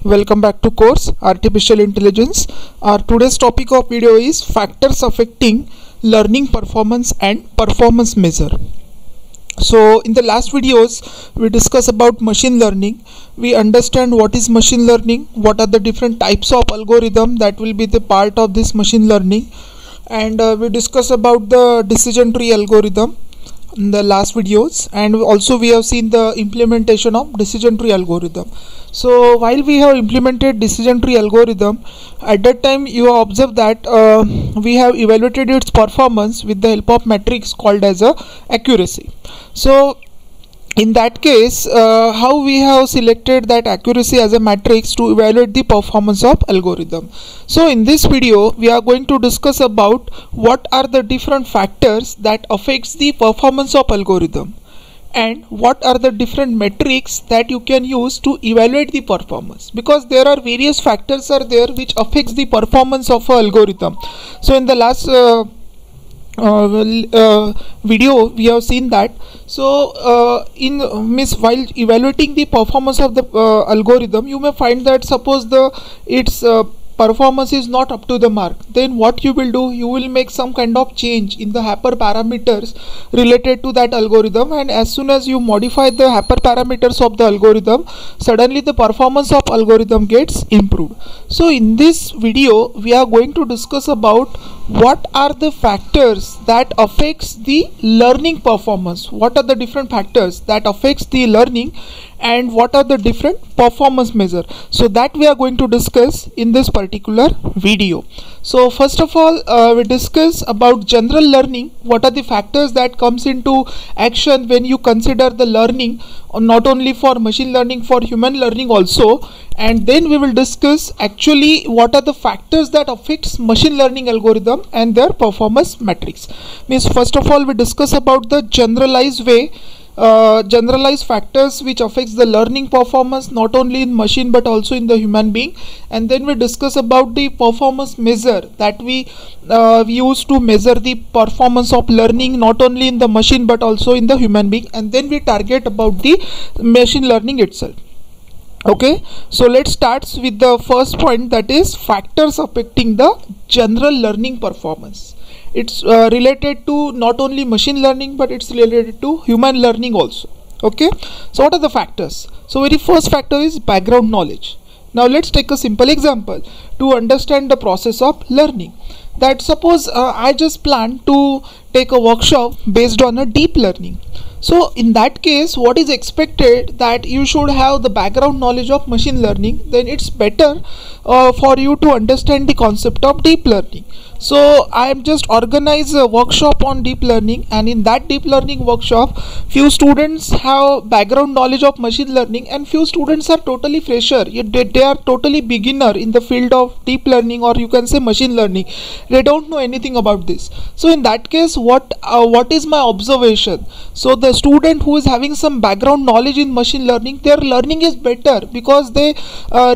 Welcome back to course Artificial Intelligence. Our today's topic of video is factors affecting learning performance and performance measure. So in the last videos we discussed about machine learning. We understand what is machine learning, what are the different types of algorithm that will be the part of this machine learning, and we discussed about the decision tree algorithm in the last videos, and also we have seen the implementation of decision tree algorithm. So while we have implemented decision tree algorithm, at that time you have observed that we have evaluated its performance with the help of metrics called as a accuracy. So in that case, how we have selected that accuracy as a matrix to evaluate the performance of algorithm. So in this video we are going to discuss about what are the different factors that affects the performance of algorithm and what are the different metrics that you can use to evaluate the performance, because there are various factors are there which affects the performance of an algorithm. So in the last video we have seen that. So while evaluating the performance of the algorithm, you may find that suppose its performance is not up to the mark, then what you will do, you will make some kind of change in the hyperparameters related to that algorithm, and as soon as you modify the hyperparameters of the algorithm, suddenly the performance of algorithm gets improved. So in this video we are going to discuss about what are the factors that affects the learning performance, what are the different factors that affects the learning, and what are the different performance measure. So that we are going to discuss in this particular video. So first of all, we discuss about general learning, what are the factors that comes into action when you consider the learning, not only for machine learning, for human learning also. And then we will discuss actually what are the factors that affects machine learning algorithm and their performance metrics. Means first of all we discuss about the generalized way, generalized factors which affects the learning performance not only in machine but also in the human being, and then we discuss about the performance measure that we use to measure the performance of learning not only in the machine but also in the human being, and then we target about the machine learning itself. Okay, so let's start with the first point, that is factors affecting the general learning performance. It's related to not only machine learning but it's related to human learning also. Okay, so what are the factors? So very first factor is background knowledge. Now let's take a simple example to understand the process of learning. That suppose I just plan to take a workshop based on a deep learning. So in that case what is expected, that you should have the background knowledge of machine learning, then it's better for you to understand the concept of deep learning. So I am just organize a workshop on deep learning, and in that deep learning workshop few students have background knowledge of machine learning and few students are totally fresher. They are totally beginner in the field of deep learning, or you can say machine learning. They don't know anything about this. So in that case what is my observation? So the student who is having some background knowledge in machine learning, their learning is better because they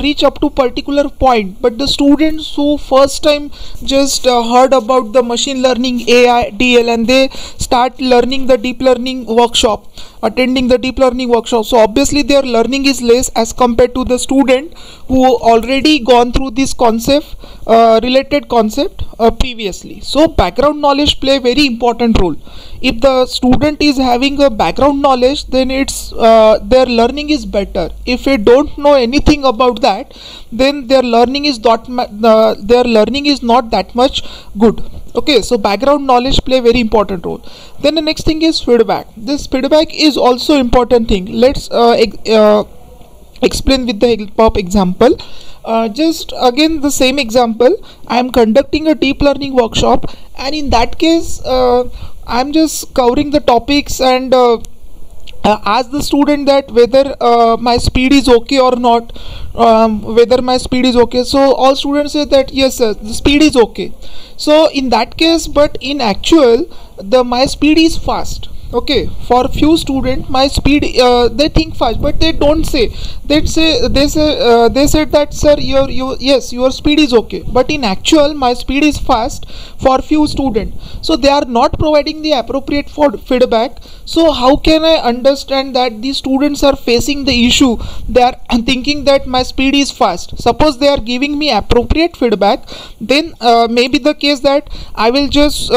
reach up to particular point, but the students who first time just heard about the machine learning AI DL and they start learning the deep learning workshop, attending the deep learning workshop, so obviously their learning is less as compared to the student who already gone through this concept, related concept previously. So background knowledge play very important role. If the student is having a background knowledge, then it's their learning is better. If they don't know anything about that, then their learning is not that much good. Okay, so background knowledge play very important role. Then the next thing is feedback. This feedback is also important thing. Let's explain with the help of example. Just again the same example, I am conducting a deep learning workshop, and in that case I am just covering the topics and ask the student that whether my speed is okay or not, whether my speed is okay. So all students say that yes sir, the speed is okay. So in that case, but in actual my speed is fast. Okay, for few student my speed, they think fast but they don't say, they said that sir your yes your speed is okay, but in actual my speed is fast for few student. So they are not providing the appropriate for feedback. So how can I understand that these students are facing the issue? They are thinking that my speed is fast. Suppose they are giving me appropriate feedback, then maybe the case that I will just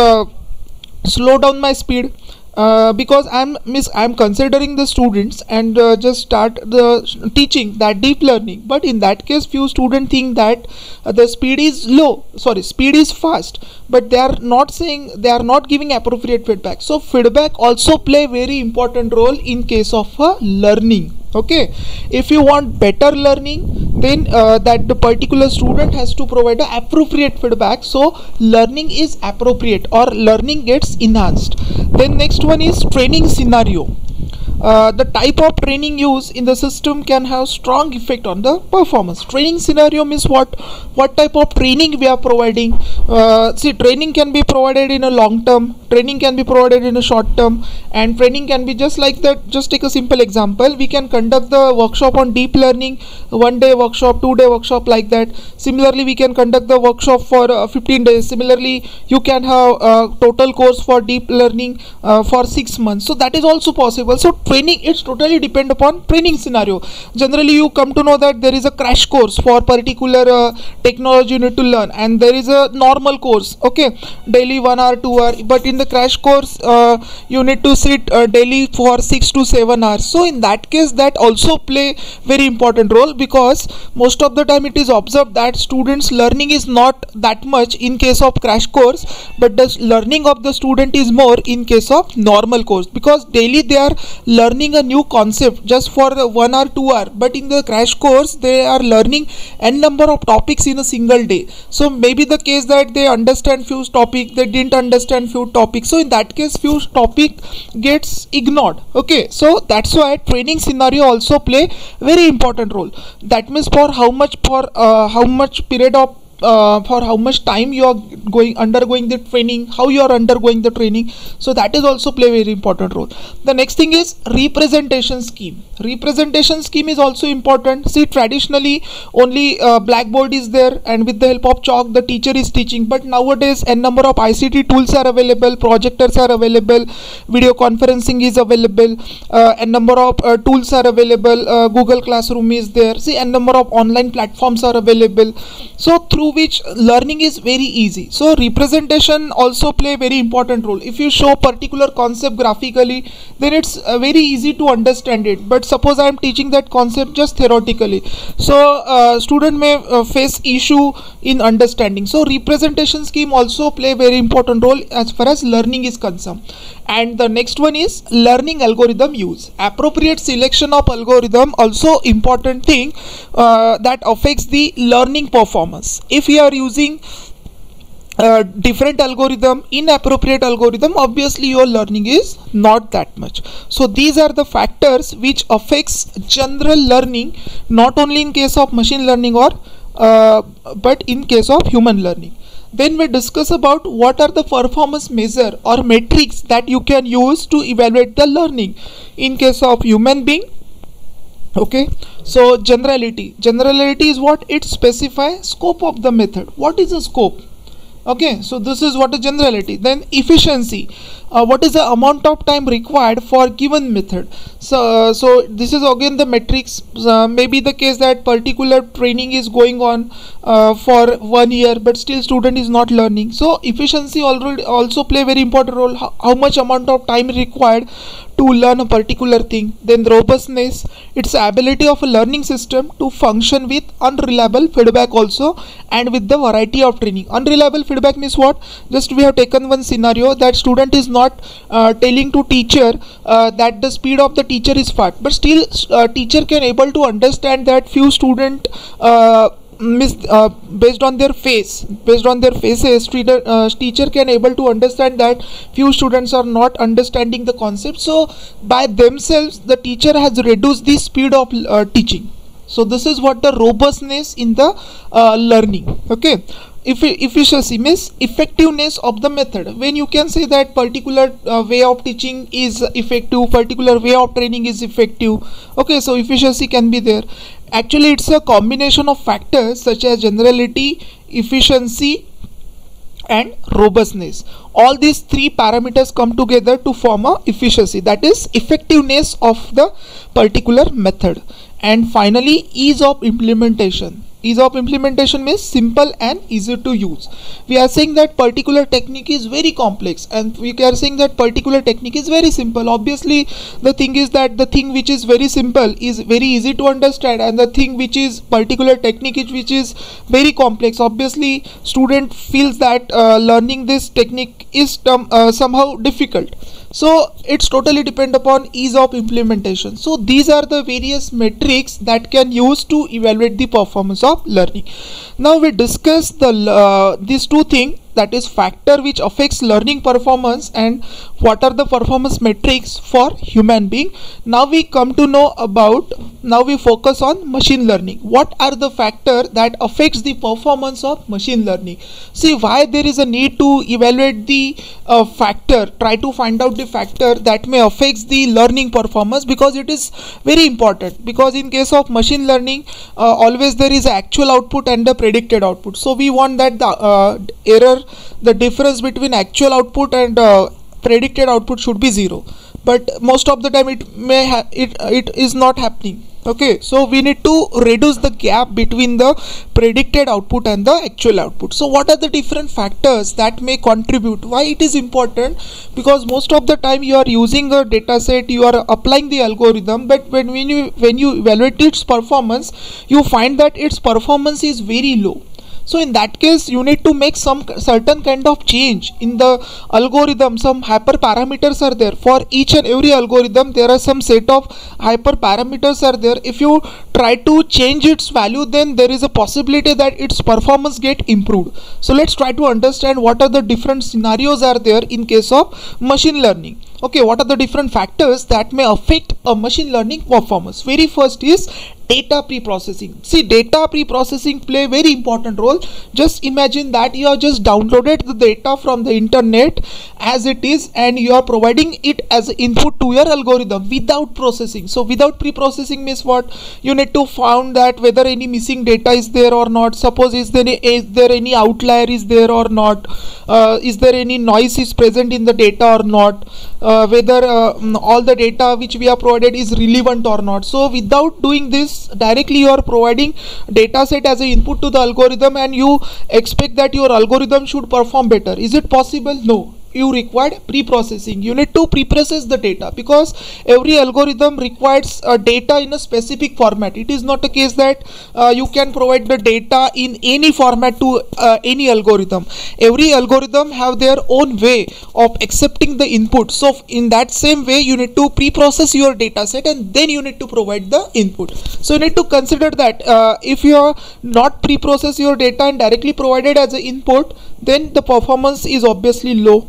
slow down my speed, because I'm considering the students and just start the teaching that deep learning. But in that case few students think that the speed is low, sorry, speed is fast, but they are not saying, they are not giving appropriate feedback. So feedback also play very important role in case of learning. Okay, if you want better learning, then that the particular student has to provide a appropriate feedback, so learning is appropriate or learning gets enhanced. Then next one is training scenario. The type of training used in the system can have strong effect on the performance. Training scenario means what type of training we are providing. See, training can be provided in a long term, training can be provided in a short term, and training can be just like that. Just take a simple example, we can conduct the workshop on deep learning, 1 day workshop, 2 day workshop, like that. Similarly we can conduct the workshop for 15 days. Similarly you can have a total course for deep learning for 6 months. So that is also possible. So training, it's totally depend upon training scenario. Generally you come to know that there is a crash course for particular technology you need to learn, and there is a normal course, okay, daily 1 hour 2 hour, but in the crash course you need to sit daily for 6 to 7 hours. So in that case that also play very important role, because most of the time it is observed that students learning is not that much in case of crash course, but the learning of the student is more in case of normal course, because daily they are learning a new concept just for 1 or 2 hour, but in the crash course they are learning n number of topics in a single day. So maybe the case that they understand few topic, they didn't understand few topics, so in that case few topic gets ignored. Okay, so that's why training scenario also play very important role. That means for how much period of for how much time you are undergoing the training, how you are undergoing the training. So that is also play very important role. The next thing is representation scheme. Representation scheme is also important. See, traditionally only blackboard is there, and with the help of chalk the teacher is teaching, but nowadays n number of ICT tools are available, projectors are available, video conferencing is available, n number of tools are available, Google Classroom is there. See, n number of online platforms are available, so through which learning is very easy. So representation also play very important role. If you show particular concept graphically, then it's very easy to understand it. But suppose I am teaching that concept just theoretically, so student may face issue in understanding. So representation scheme also play very important role as far as learning is concerned. And the next one is learning algorithm use. Appropriate selection of algorithm also important thing that affects the learning performance. If you are using different algorithm, inappropriate algorithm, obviously your learning is not that much. So these are the factors which affects general learning, not only in case of machine learning or but in case of human learning. Then we discuss about what are the performance measure or metrics that you can use to evaluate the learning in case of human being. Okay, so generality is what? It specifies scope of the method. What is the scope? Okay, so this is what is generality. Then efficiency, what is the amount of time required for given method. So this is again the metrics. Maybe the case that particular training is going on for 1 year, but still student is not learning. So efficiency already also play very important role. How much amount of time required to learn a particular thing. Then robustness, it's the ability of a learning system to function with unreliable feedback also, and with the variety of training. Unreliable feedback means what? Just we have taken one scenario that student is not telling to teacher that the speed of the teacher is fast, but still teacher can able to understand that few student based on their faces, teacher can able to understand that few students are not understanding the concept. So by themselves the teacher has reduced the speed of teaching. So this is what the robustness in the learning. Okay, efficiency means effectiveness of the method. When you can say that particular way of teaching is effective, particular way of training is effective, okay, so efficiency can be there. Actually it's a combination of factors such as generality, efficiency and robustness. All these three parameters come together to form a efficiency, that is effectiveness of the particular method. And finally, ease of implementation. Ease of implementation means simple and easy to use. We are saying that particular technique is very complex and we are saying that particular technique is very simple. Obviously the thing is that the thing which is very simple is very easy to understand, and the thing which is particular technique which is very complex, obviously student feels that learning this technique is somehow difficult. So it's totally depend upon ease of implementation. So these are the various metrics that can use to evaluate the performance of learning. Now we discuss the these two things, that is factor which affects learning performance and what are the performance metrics for human being. Now we come to know about, now we focus on machine learning. What are the factor that affects the performance of machine learning? See why there is a need to evaluate the factor, try to find out the factor that may affects the learning performance, because it is very important. Because in case of machine learning always there is actual output and the predicted output. So we want that the difference between actual output and predicted output should be 0, but most of the time it may it is not happening. Okay, so we need to reduce the gap between the predicted output and the actual output. So what are the different factors that may contribute? Why it is important? Because most of the time you are using a data set, you are applying the algorithm, but when you evaluate its performance, you find that its performance is very low. So in that case you need to make some certain kind of change in the algorithm. Some hyperparameters are there for each and every algorithm. There are some set of hyperparameters are there. If you try to change its value, then there is a possibility that its performance get improved. So let's try to understand what are the different scenarios are there in case of machine learning. Okay, what are the different factors that may affect a machine learning performance? Very first is data pre-processing. See, data pre-processing play a very important role. Just imagine that you have just downloaded the data from the internet as it is and you are providing it as input to your algorithm without processing. So without pre-processing means what? You need to find that whether any missing data is there or not. Suppose is there any outlier is there or not, is there any noise is present in the data or not, whether all the data which we have provided is relevant or not. So without doing this, directly you are providing data set as an input to the algorithm and you expect that your algorithm should perform better. Is it possible? No. You required pre-processing. You need to pre-process the data because every algorithm requires data in a specific format. It is not a case that you can provide the data in any format to any algorithm. Every algorithm have their own way of accepting the input. So in that same way you need to pre-process your data set and then you need to provide the input. So you need to consider that if you are not pre-process your data and directly provided as an input, then the performance is obviously low.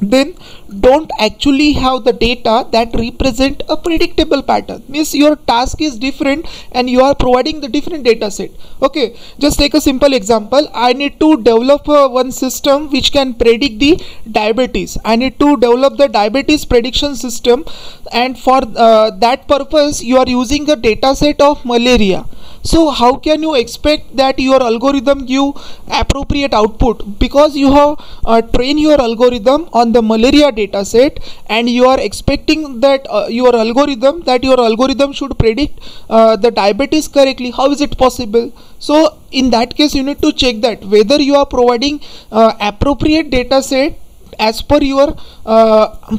Then don't actually have the data that represent a predictable pattern. Means your task is different and you are providing the different data set. Okay, just take a simple example. I need to develop one system which can predict the diabetes. I need to develop the diabetes prediction system, and for that purpose you are using a data set of malaria. So how can you expect that your algorithm give appropriate output? Because you have trained your algorithm on the malaria data set and you are expecting that your algorithm should predict the diabetes correctly. How is it possible? So in that case you need to check that whether you are providing appropriate data set as per your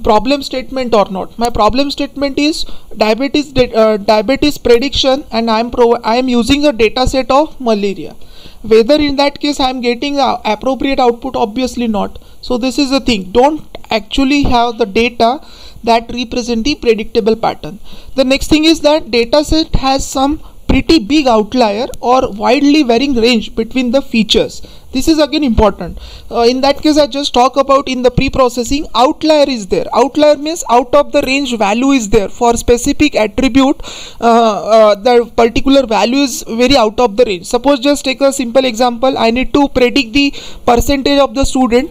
problem statement or not. My problem statement is diabetes prediction and I am using a data set of malaria. Whether in that case I am getting appropriate output? Obviously not. So this is the thing. Don't actually have the data that represent the predictable pattern. The next thing is that data set has some pretty big outlier or widely varying range between the features. This is again important. In that case, I just talk about in the pre-processing, outlier is there. Outlier means out of the range value is there for specific attribute. The particular value is very out of the range. Suppose just take a simple example. I need to predict the percentage of the student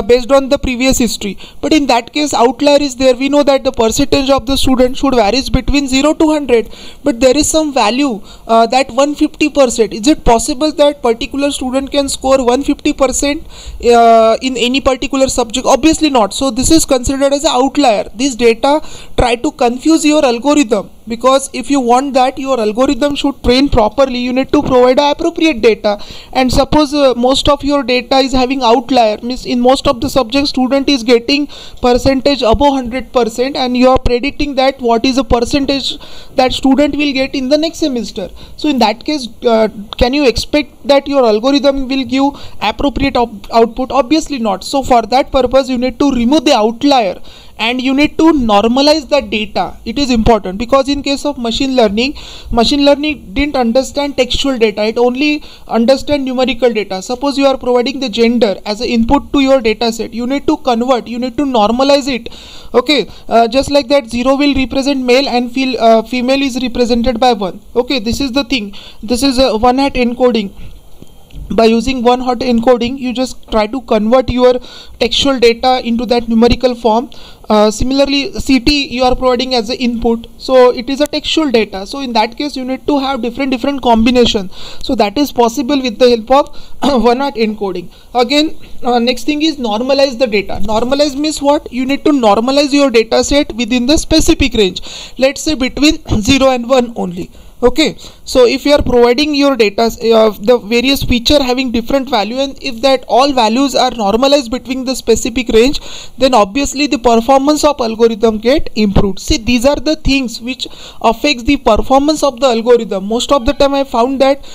based on the previous history, but in that case outlier is there. We know that the percentage of the student should varies between 0 to 100, but there is some value that 150%. Is it possible that particular student can score 150% in any particular subject? Obviously not. So this is considered as an outlier. This data try to confuse your algorithm, because if you want that your algorithm should train properly, you need to provide appropriate data. And suppose most of your data is having outlier, means in most of the subjects student is getting percentage above 100%, and you are predicting that what is the percentage that student will get in the next semester. So in that case, can you expect that your algorithm will give appropriate output? Obviously not. So for that purpose you need to remove the outlier and you need to normalize the data. It is important, because in case of machine learning didn't understand textual data, it only understand numerical data. Suppose you are providing the gender as an input to your data set, you need to convert, you need to normalize it. Okay, just like that 0 will represent male and female is represented by 1. Okay, this is the thing. This is a one-hot encoding. By using one-hot encoding, you just try to convert your textual data into that numerical form. Similarly, CT you are providing as an input, so it is a textual data. So in that case you need to have different combination. So that is possible with the help of one-hot encoding. Again, next thing is normalize the data. Normalize means what? You need to normalize your data set within the specific range. Let's say between 0 and 1 only. Okay, so if you are providing your data, the various feature having different value, and if that all values are normalized between the specific range, then obviously the performance of algorithm get improved. See, these are the things which affects the performance of the algorithm. Most of the time I found that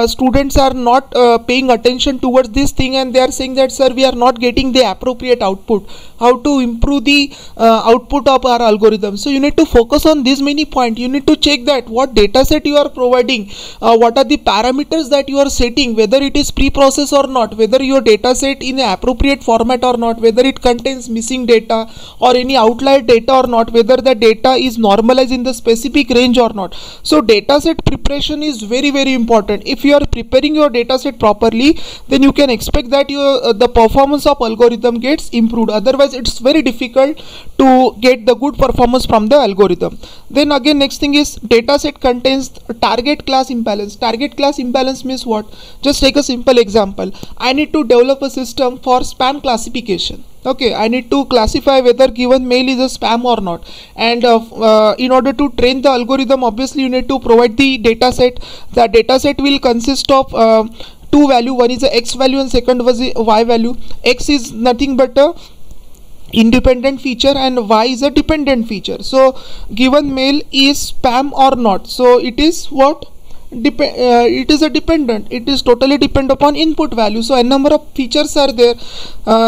students are not paying attention towards this thing, and they are saying that sir, we are not getting the appropriate output. How to improve the output of our algorithm? So you need to focus on these many points. You need to check that what data set you are providing, what are the parameters that you are setting, whether it is pre-processed or not, whether your data set in an appropriate format or not, whether it contains missing data or any outlier data or not, whether the data is normalized in the specific range or not. So data set preparation is very important. If you are preparing your data set properly, then you can expect that your the performance of algorithm gets improved. Otherwise it's very difficult to get the good performance from the algorithm. Then again, next thing is data set contains target class imbalance. Target class imbalance means what? Just take a simple example. I need to develop a system for spam classification. Okay, I need to classify whether given mail is a spam or not, and in order to train the algorithm, obviously you need to provide the data set. The data set will consist of two value. One is a x value and second was a y value. X is nothing but a independent feature and y is a dependent feature. So given mail is spam or not, so it is what? It is a dependent. It is totally depend upon input value. So a number of features are there.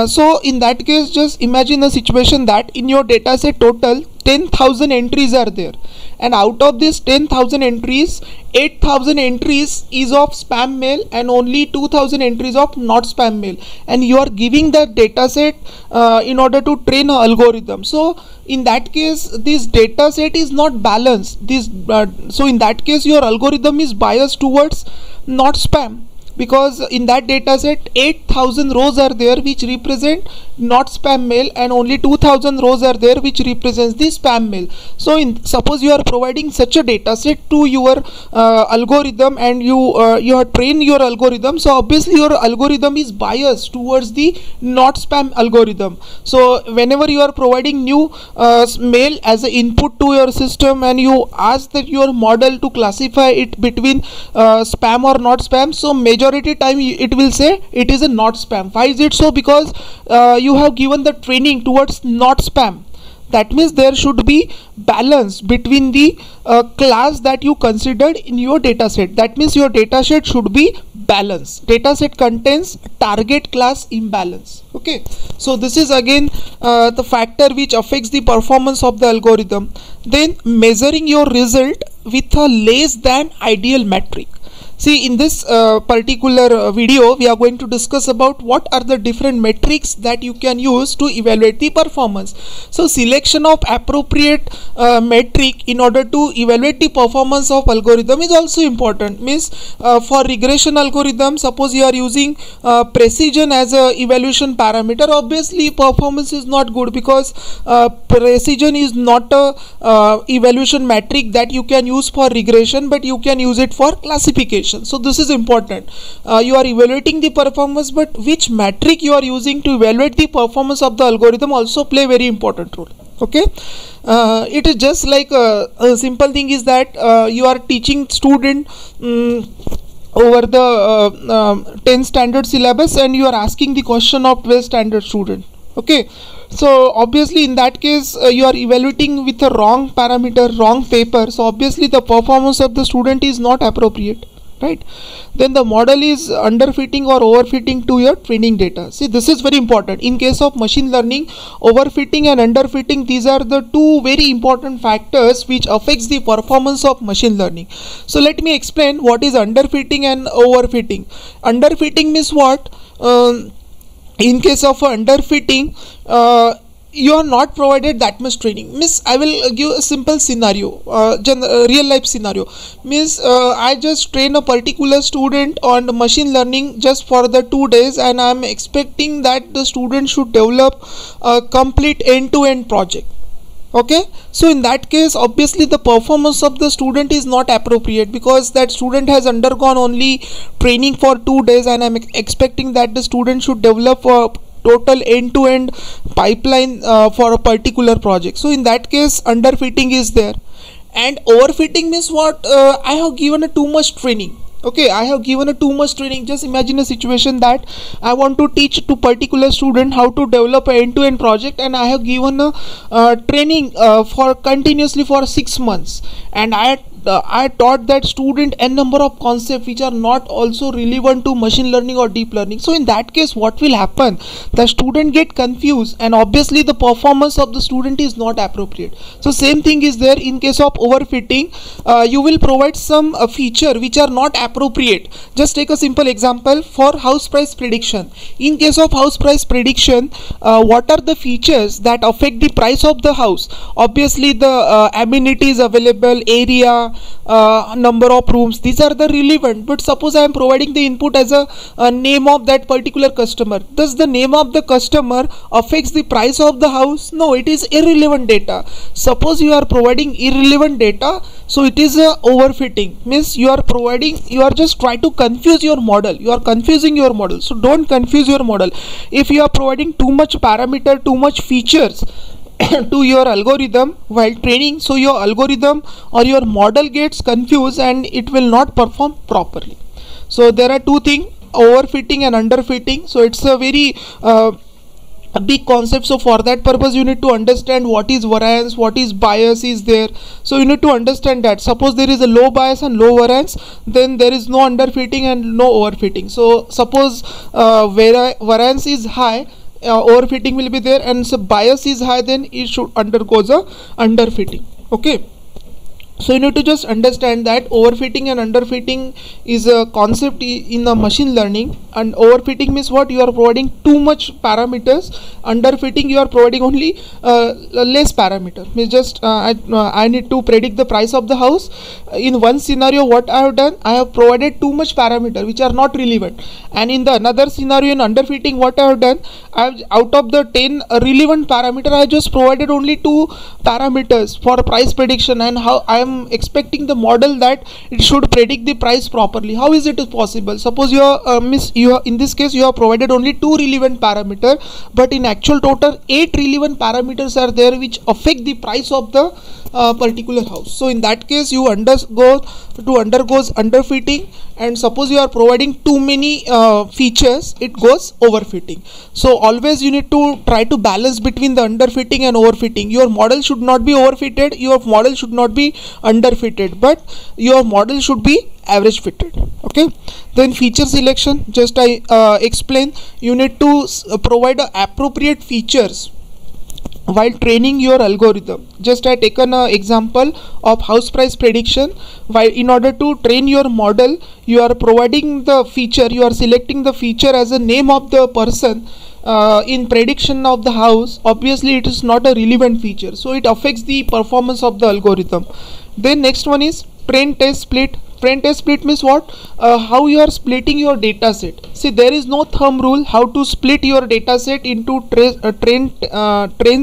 So in that case, just imagine a situation that in your data set total 10,000 entries are there, and out of this 10,000 entries, 8,000 entries is of spam mail and only 2,000 entries of not spam mail, and you are giving that data set in order to train an algorithm. So in that case, this data set is not balanced. So in that case your algorithm is biased towards not spam, because in that data set 8,000 rows are there which represent not spam mail, and only 2,000 rows are there which represents the spam mail. So suppose you are providing such a data set to your algorithm, and you have trained your algorithm, so obviously your algorithm is biased towards the not spam algorithm. So whenever you are providing new mail as an input to your system, and you ask that your model to classify it between spam or not spam, so majority time it will say it is a not spam. Why is it so? Because you have given the training towards not spam. That means there should be balance between the class that you considered in your data set. That means your data set should be balanced. Data set contains target class imbalance. Okay, so this is again the factor which affects the performance of the algorithm. Then measuring your result with a less than ideal metric. See, in this particular video, we are going to discuss about what are the different metrics that you can use to evaluate the performance. So, selection of appropriate metric in order to evaluate the performance of algorithm is also important. Means for regression algorithm, suppose you are using precision as a evaluation parameter, obviously performance is not good, because precision is not a evaluation metric that you can use for regression, but you can use it for classification. So this is important. You are evaluating the performance, but which metric you are using to evaluate the performance of the algorithm also play very important role. Okay, it is just like a simple thing is that you are teaching student over the 10 standard syllabus, and you are asking the question of 12 standard student. Okay, so obviously in that case you are evaluating with a wrong parameter, wrong paper, so obviously the performance of the student is not appropriate, right? Then the model is underfitting or overfitting to your training data. See, this is very important. In case of machine learning, overfitting and underfitting, these are the two very important factors which affects the performance of machine learning. So let me explain what is underfitting and overfitting. Underfitting means what? In case of underfitting, you are not provided that much training. Means I will give a simple scenario, real life scenario. Means I just train a particular student on machine learning just for the 2 days, and I am expecting that the student should develop a complete end-to-end project. Okay, so in that case obviously the performance of the student is not appropriate, because that student has undergone only training for 2 days, and I am expecting that the student should develop a total end-to-end pipeline for a particular project. So in that case underfitting is there. And overfitting means what? I have given a too much training. Okay, I have given a too much training. Just imagine a situation that I want to teach to particular student how to develop an end-to-end project, and I have given a training for continuously for 6 months, and I taught that student n number of concepts which are not also relevant to machine learning or deep learning. So in that case what will happen? The student get confused, and obviously the performance of the student is not appropriate. So same thing is there in case of overfitting. You will provide some feature which are not appropriate. Just take a simple example for house price prediction. In case of house price prediction, what are the features that affect the price of the house? Obviously the amenities available, area, number of rooms, these are the relevant. But suppose I am providing the input as a name of that particular customer. Does the name of the customer affects the price of the house? No, it is irrelevant data. Suppose you are providing irrelevant data, so it is a overfitting. Means you are just trying to confuse your model. You are confusing your model. So don't confuse your model. If you are providing too much parameter, too much features to your algorithm while training, so your algorithm or your model gets confused and it will not perform properly. So there are two things, overfitting and underfitting. So it's a very a big concept. So for that purpose you need to understand what is variance, what is bias is there. So you need to understand that. Suppose there is a low bias and low variance, then there is no underfitting and no overfitting. So suppose variance is high, overfitting will be there, and so bias is high, then it should undergoes a underfitting. Okay, so you need to just understand that overfitting and underfitting is a concept in the machine learning. And overfitting means what? You are providing too much parameters. Underfitting, you are providing only less parameter. Means just I need to predict the price of the house. In one scenario what I have done, I have provided too much parameter which are not relevant, and in the another scenario in underfitting what I have done, I have, out of the 10 relevant parameter, I just provided only 2 parameters for price prediction, and how I am expecting the model that it should predict the price properly. How is it possible? Suppose you are in this case you have provided only 2 relevant parameter, but in actual total 8 relevant parameters are there which affect the price of the particular house. So in that case you undergoes underfitting, and suppose you are providing too many features, it goes overfitting. So always you need to try to balance between the underfitting and overfitting. Your model should not be overfitted, your model should not be underfitted, but your model should be average fitted. Okay, then feature selection, just I explain. You need to provide appropriate features while training your algorithm. Just I taken an example of house price prediction. While in order to train your model, you are providing the feature, you are selecting the feature as a name of the person in prediction of the house. Obviously it is not a relevant feature, so it affects the performance of the algorithm. Then next one is train test split. Train test split means what? How you are splitting your data set. See, there is no thumb rule how to split your data set into train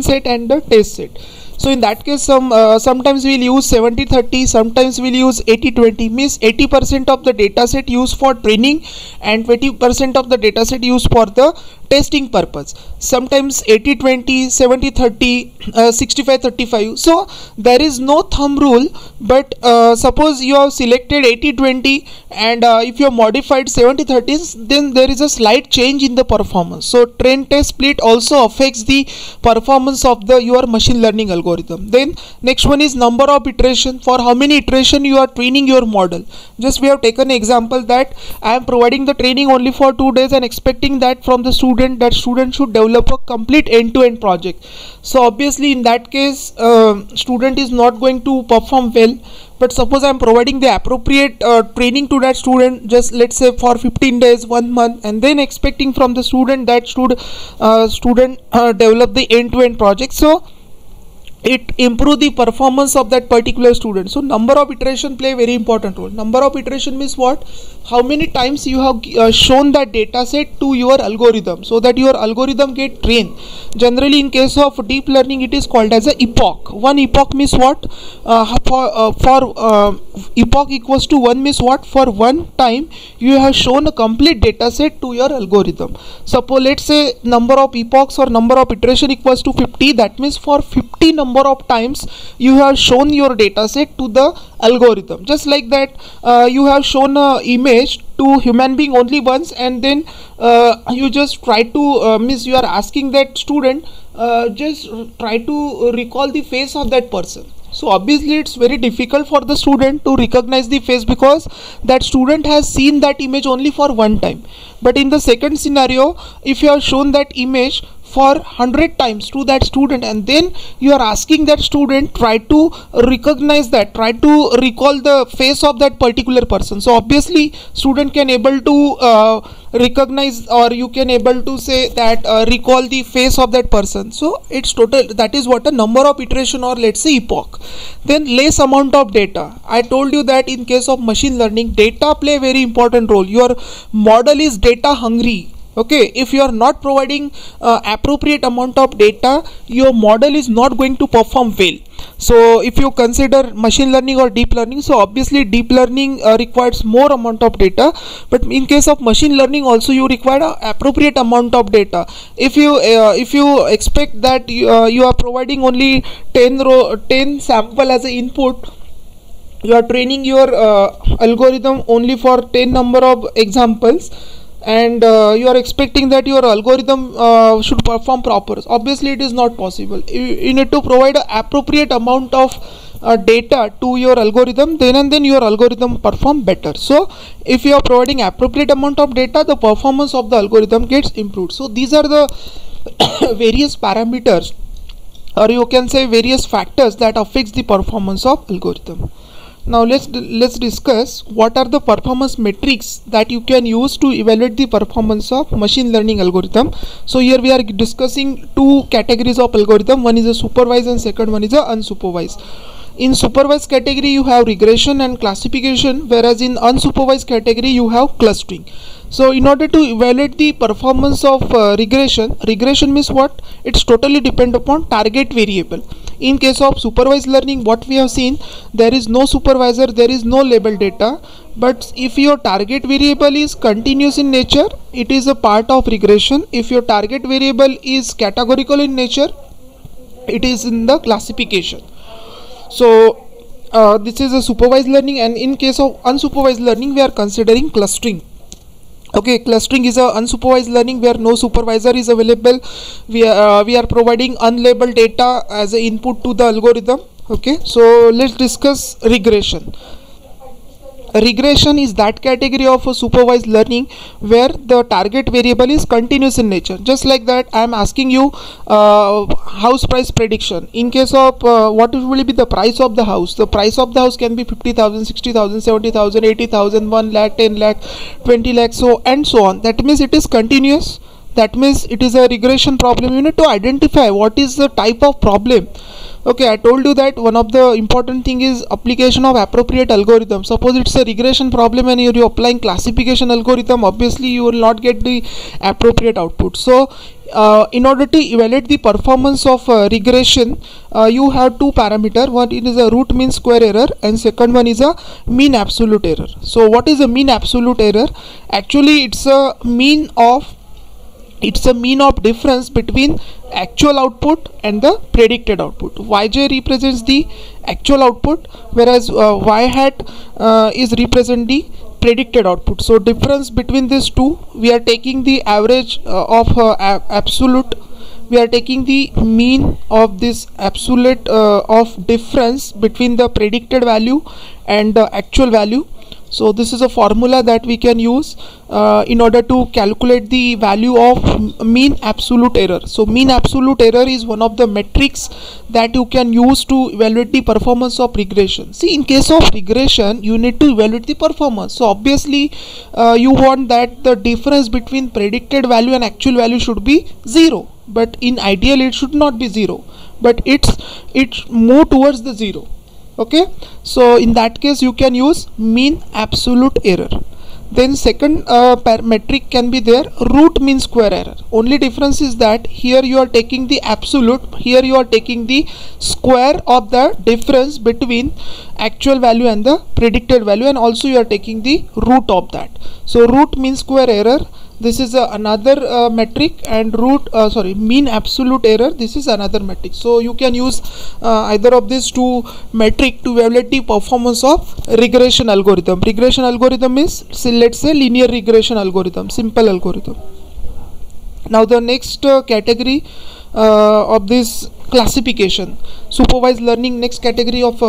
set and the test set. So in that case, sometimes we'll use 70-30, sometimes we'll use 80-20, means 80% of the data set used for training and 20% of the data set used for the testing purpose. Sometimes 80-20, 70-30, 65-35. So there is no thumb rule, but suppose you have selected 80-20 and if you have modified 70-30, then there is a slight change in the performance. So train test split also affects the performance of your machine learning algorithm. Then next one is number of iteration. For how many iteration you are training your model. Just we have taken an example that I am providing the training only for 2 days and expecting that from the student, that student should develop a complete end-to-end project. So obviously in that case student is not going to perform well. But suppose I am providing the appropriate training to that student, just let's say for 15 days, 1 month, and then expecting from the student that student develop the end-to-end project. So it improve the performance of that particular student. So number of iteration play a very important role. Number of iteration means what? How many times you have shown that data set to your algorithm so that your algorithm get trained. Generally in case of deep learning it is called as a epoch. One epoch means what? For epoch equals to 1 means what? For one time you have shown a complete data set to your algorithm. Suppose let's say number of epochs or number of iteration equals to 50. That means for 50 number of times you have shown your data set to the algorithm. Just like that you have shown a image to human being only once, and then you just try to means you are asking that student just try to recall the face of that person. So obviously it's very difficult for the student to recognize the face because that student has seen that image only for one time. But in the second scenario, if you have shown that image for 100 times to that student and then you are asking that student try to recognize that, try to recall the face of that particular person, so obviously student can able to recognize, or you can able to say that recall the face of that person. So it's total, that is what a number of iteration, or let's say epoch. Then less amount of data. I told you that in case of machine learning data play a very important role. Your model is data hungry. Okay, if you are not providing appropriate amount of data, your model is not going to perform well. So if you consider machine learning or deep learning, so obviously deep learning requires more amount of data, but in case of machine learning also you require a appropriate amount of data. If you expect that you are providing only 10 sample as an input, you are training your algorithm only for 10 number of examples, and you are expecting that your algorithm should perform proper. Obviously it is not possible. You need to provide an appropriate amount of data to your algorithm, then and then your algorithm perform better. So if you are providing appropriate amount of data, the performance of the algorithm gets improved. So these are the various parameters, or you can say various factors that affects the performance of algorithm. Now let's discuss what are the performance metrics that you can use to evaluate the performance of machine learning algorithm. So here we are discussing two categories of algorithm. One is a supervised and second one is a unsupervised. In supervised category you have regression and classification, whereas in unsupervised category you have clustering. So in order to evaluate the performance of regression means what? It's totally depend upon target variable. In case of supervised learning, what we have seen, there is no supervisor, there is no label data, but if your target variable is continuous in nature, it is a part of regression. If your target variable is categorical in nature, it is in the classification. So this is a supervised learning, and in case of unsupervised learning we are considering clustering. Okay, clustering is a unsupervised learning where no supervisor is available. We are providing unlabeled data as an input to the algorithm. Okay, so let's discuss regression. Regression is that category of a supervised learning where the target variable is continuous in nature. Just like that, I am asking you house price prediction. In case of what will be the price of the house? The price of the house can be 50,000, 60,000, 70,000, 80,000, 1 lakh, 10 lakh, 20 lakh, so and so on. That means it is continuous. That means it is a regression problem. You need to identify what is the type of problem. Okay, I told you that one of the important thing is application of appropriate algorithm. Suppose it's a regression problem and you're applying classification algorithm, obviously you will not get the appropriate output. So in order to evaluate the performance of regression, you have two parameters. One is a root mean square error and second one is a mean absolute error. So what is a mean absolute error? Actually it's a mean of difference between actual output and the predicted output. Yj represents the actual output, whereas y hat is represent the predicted output. So difference between these two, we are taking the average of absolute, we are taking the mean of this absolute of difference between the predicted value and the actual value. So this is a formula that we can use in order to calculate the value of mean absolute error. So mean absolute error is one of the metrics that you can use to evaluate the performance of regression. See, in case of regression, you need to evaluate the performance. So obviously you want that the difference between predicted value and actual value should be 0. But in ideal it should not be 0. But it's more towards the 0. Okay, so in that case you can use mean absolute error. Then second metric can be there, root mean square error. Only difference is that here you are taking the absolute, here you are taking the square of the difference between actual value and the predicted value, and also you are taking the root of that. So root mean square error, this is another metric, and mean absolute error, this is another metric. So you can use either of these two metric to evaluate the performance of regression algorithm. Regression algorithm is, let's say, linear regression algorithm, simple algorithm. Now the next category of this classification, supervised learning, next category of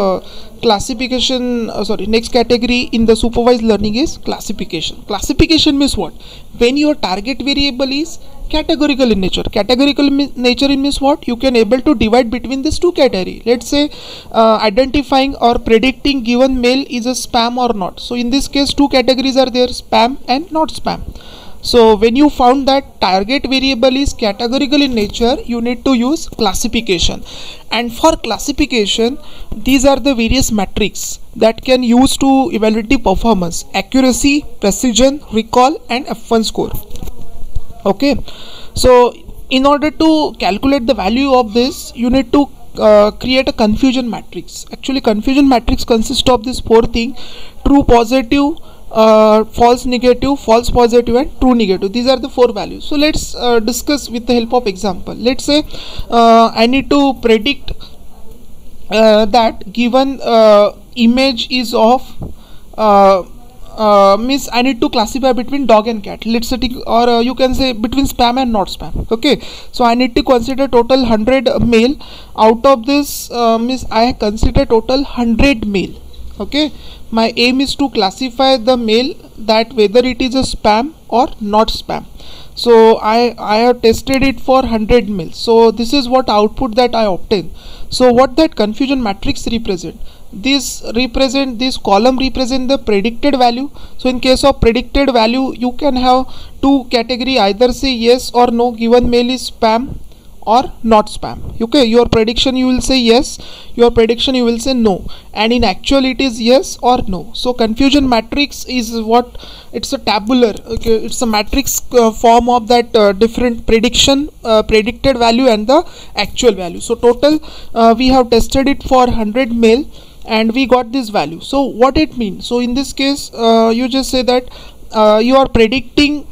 classification, next category in the supervised learning is classification. Classification means what? When your target variable is categorical in nature. Categorical nature means what? You can able to divide between these two categories. Let's say identifying or predicting given mail is a spam or not. So in this case two categories are there, spam and not spam. So when you found that target variable is categorical in nature, you need to use classification. And for classification, these are the various metrics that can use to evaluate the performance: accuracy, precision, recall, and F1 score. Okay, so in order to calculate the value of this, you need to create a confusion matrix. Actually, confusion matrix consists of these four things: true positive, false negative, false positive, and true negative. These are the four values. So let's discuss with the help of example. Let's say I need to predict that given image is of means I need to classify between dog and cat. Let's say, or you can say between spam and not spam. Okay, so I need to consider total 100 mail. Out of this means I consider total 100 mail. Okay, my aim is to classify the mail that whether it is a spam or not spam. So I have tested it for 100 mails. So this is what output that I obtain. So what that confusion matrix represent? This column represent the predicted value. So in case of predicted value, you can have two category, either say yes or no, given mail is spam or not spam. Okay, your prediction you will say yes, your prediction you will say no, and in actual it is yes or no. So confusion matrix is what? It's a tabular, okay, it's a matrix form of that different prediction, predicted value and the actual value. So total we have tested it for 100 mail and we got this value. So what it means? So in this case you just say that you are predicting,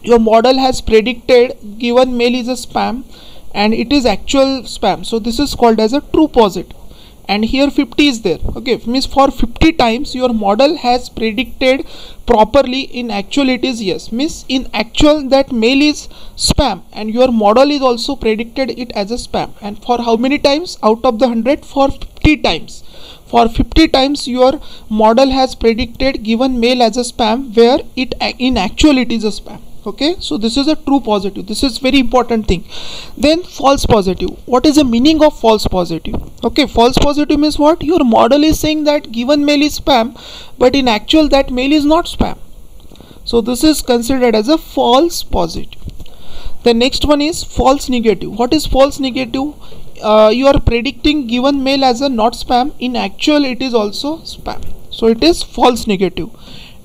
your model has predicted given mail is a spam and it is actual spam. So this is called as a true positive, and here 50 is there. Okay, means for 50 times your model has predicted properly, in actual it is yes, means in actual that mail is spam and your model is also predicted it as a spam. And for how many times? Out of the 100, for 50 times. for 50 times your model has predicted given mail as a spam where it in actual it is a spam. Okay, so this is a true positive. This is very important thing. Then false positive. What is the meaning of false positive? Okay, false positive means what? Your model is saying that given mail is spam, but in actual that mail is not spam. So this is considered as a false positive. The next one is false negative. What is false negative? You are predicting given mail as a not spam, in actual it is also spam, so it is false negative.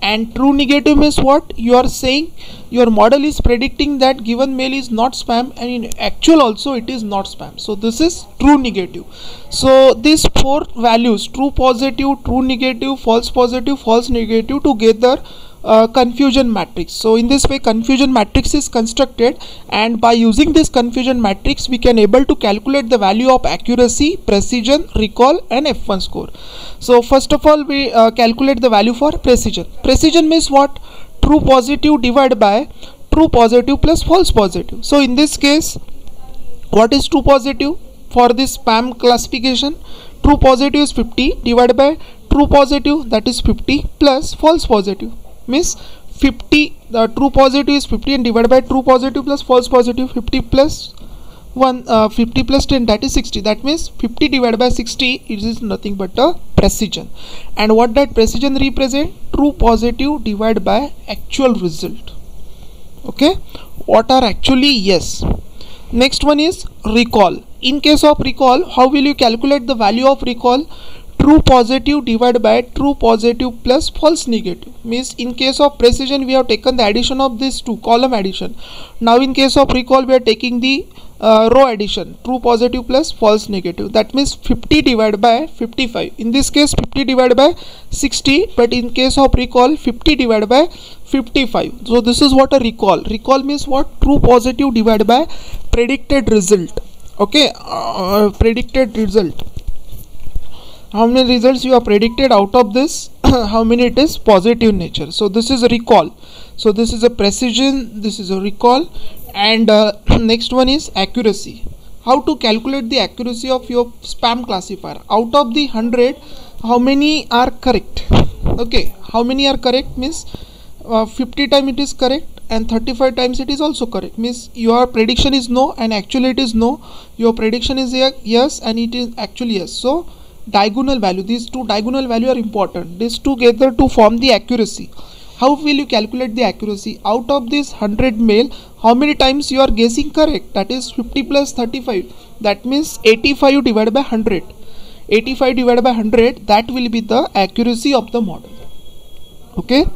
And true negative means what? You are saying your model is predicting that given mail is not spam, and in actual also it is not spam, so this is true negative. So these four values, true positive, true negative, false negative, together confusion matrix. So in this way confusion matrix is constructed, and by using this confusion matrix we can able to calculate the value of accuracy, precision, recall and F1 score. So first of all we calculate the value for precision. Precision means what? True positive divided by true positive plus false positive. So in this case, what is true positive for this spam classification? True positive is 50 divided by true positive, that is 50, plus false positive means 50. The true positive is 50 and divided by true positive plus false positive, 50 plus 50 plus 10, that is 60. That means 50 divided by 60, it is nothing but a precision. And what that precision represent? True positive divided by actual result. Okay, what are actually yes. Next one is recall. In case of recall, how will you calculate the value of recall? True positive divided by true positive plus false negative. Means in case of precision we have taken the addition of these two, column addition. Now in case of recall we are taking the row addition, true positive plus false negative. That means 50 divided by 55. In this case 50 divided by 60, but in case of recall 50 divided by 55. So this is what a recall. Recall means what? True positive divided by predicted result. Okay, predicted result. How many results you have predicted out of this? How many it is positive nature. So this is a recall. So this is a precision, this is a recall. And next one is accuracy. How to calculate the accuracy of your spam classifier? Out of the 100, how many are correct? Okay, how many are correct means 50 times it is correct and 35 times it is also correct. Means your prediction is no and actually it is no. Your prediction is yes and it is actually yes. So diagonal value, these two diagonal value are important. These together to form the accuracy. How will you calculate the accuracy? Out of this 100 mail, how many times you are guessing correct? That is 50 plus 35. That means 85 divided by 100. 85 divided by 100, that will be the accuracy of the model. Okay.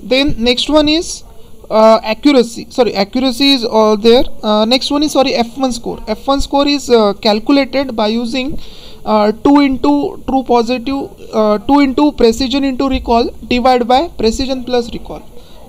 Then next one is accuracy. Accuracy is all there. Next one is F1 score. F1 score is calculated by using 2 into true positive, 2 into precision into recall divided by precision plus recall.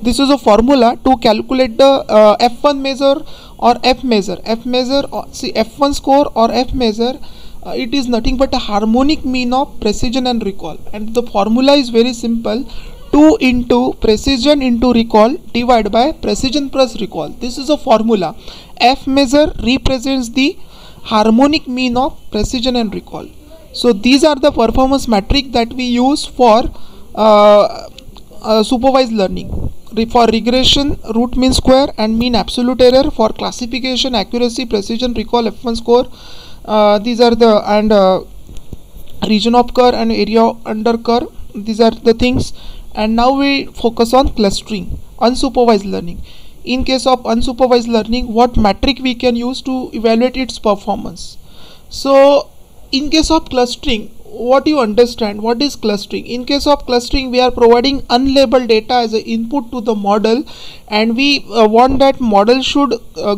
This is a formula to calculate the F1 measure or F measure. F1 score or F measure, it is nothing but a harmonic mean of precision and recall. And the formula is very simple. 2 into precision into recall divided by precision plus recall. This is a formula. F measure represents the harmonic mean of precision and recall. So these are the performance metric that we use for supervised learning. For regression, root mean square and mean absolute error. For classification, accuracy, precision, recall, F1 score. These are the, and region of curve and area under curve. These are the things. And now we focus on clustering, unsupervised learning. In case of unsupervised learning, what metric we can use to evaluate its performance? So in case of clustering, what you understand, what is clustering? In case of clustering, we are providing unlabeled data as an input to the model, and we want that model should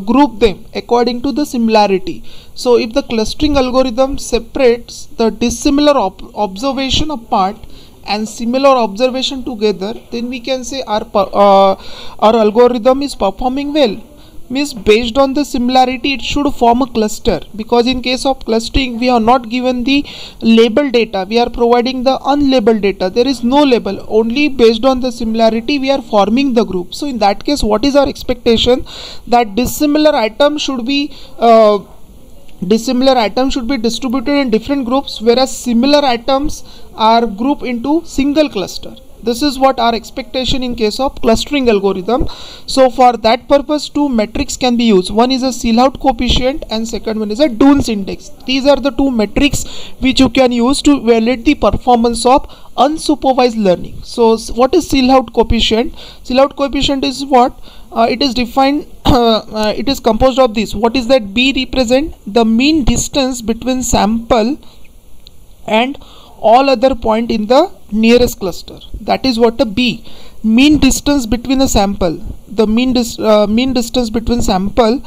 group them according to the similarity. So if the clustering algorithm separates the dissimilar observation apart and similar observation together, then we can say our algorithm is performing well. Means based on the similarity it should form a cluster, because in case of clustering we are not given the label data, we are providing the unlabeled data. There is no label, only based on the similarity we are forming the group. So in that case, what is our expectation? That dissimilar items should be dissimilar atoms should be distributed in different groups, whereas similar atoms are grouped into single cluster. This is what our expectation in case of clustering algorithm. So for that purpose, two metrics can be used. One is a Sielhout coefficient and second one is a Dunes index. These are the two metrics which you can use to evaluate the performance of unsupervised learning. So what is Sielhout coefficient? Sielhout coefficient is what? It is defined, it is composed of this. What is that? B represent the mean distance between sample and all other point in the nearest cluster. That is what the B, mean distance between a sample, the mean distance between sample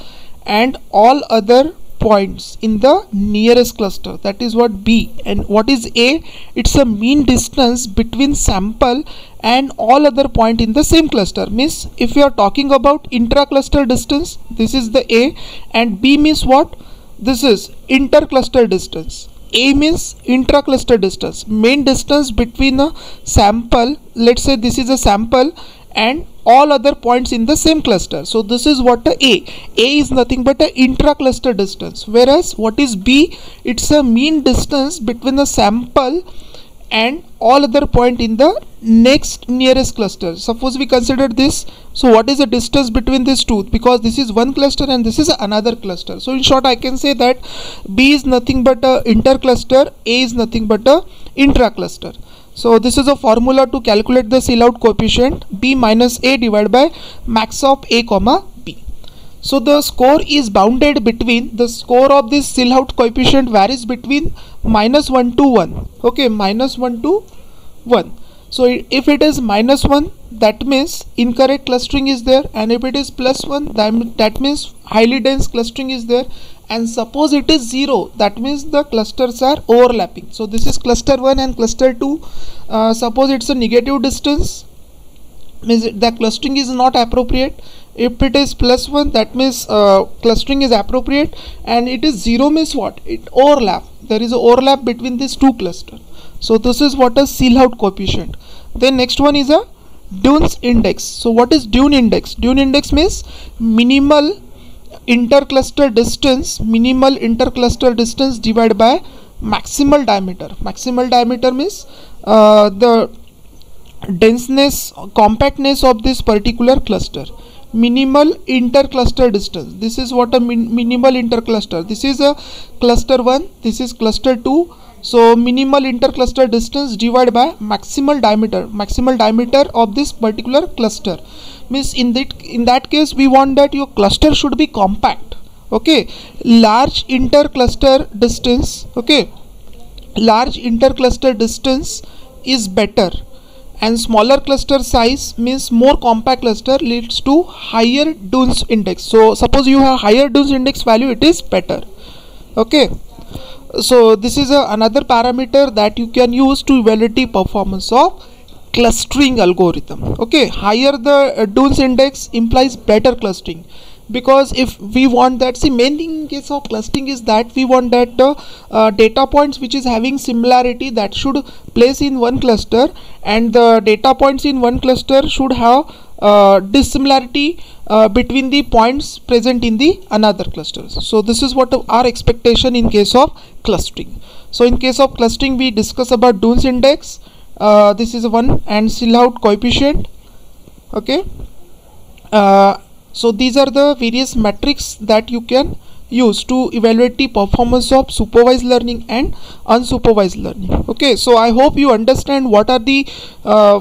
and all other points in the nearest cluster. That is what B. And what is A? It's a mean distance between sample and all other point in the same cluster. Means if you are talking about intra-cluster distance, this is the A, and B means what? This is inter-cluster distance. A means intra-cluster distance, mean distance between a sample, let's say this is a sample, and all other points in the same cluster. So this is what the A. A is nothing but a intra-cluster distance, whereas what is B? It's a mean distance between the sample and all other point in the next nearest cluster. Suppose we consider this. So what is the distance between these two? Because this is one cluster and this is another cluster. So in short, I can say that B is nothing but a intercluster, A is nothing but a intracluster. So this is a formula to calculate the Sielhout coefficient, B minus A divided by max of A comma B. So the score is bounded between, the score of this Sielhout coefficient varies between -1 to 1. Okay, -1 to 1. So if it is -1, that means incorrect clustering is there, and if it is +1, that means highly dense clustering is there, and suppose it is 0, that means the clusters are overlapping. So this is cluster 1 and cluster 2. Suppose it's a negative distance, means the clustering is not appropriate. If it is +1, that means clustering is appropriate, and it is 0 means what? It overlap. There is a overlap between these two clusters. So this is what a Sielhout coefficient. Then next one is a Dunes index. So what is Dune index? Dune index means minimal intercluster distance, divided by maximal diameter. Maximal diameter means the denseness, compactness of this particular cluster. Minimal intercluster distance. This is what a minimal intercluster. This is a cluster 1. This is cluster 2. So minimal intercluster distance divided by maximal diameter. Maximal diameter of this particular cluster. Means in that case we want that your cluster should be compact. Okay. Large intercluster distance. Okay. Large intercluster distance is better, and smaller cluster size means more compact cluster leads to higher Dunes index. So suppose you have higher Dunes index value, it is better. Okay. So this is another parameter that you can use to evaluate the performance of clustering algorithm. Okay, higher the Dunes index implies better clustering, because if we want that, see, main thing in case of clustering is that we want that data points which is having similarity that should place in one cluster, and the data points in one cluster should have dissimilarity between the points present in the another clusters. So this is what our expectation in case of clustering. So in case of clustering we discuss about Dunes index, this is one, and Sielhout coefficient. Okay. So these are the various metrics that you can use to evaluate the performance of supervised learning and unsupervised learning. Okay, so I hope you understand what are the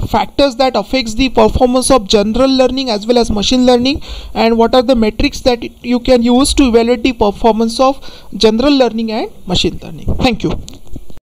factors that affects the performance of general learning as well as machine learning, and what are the metrics that you can use to evaluate the performance of general learning and machine learning. Thank you.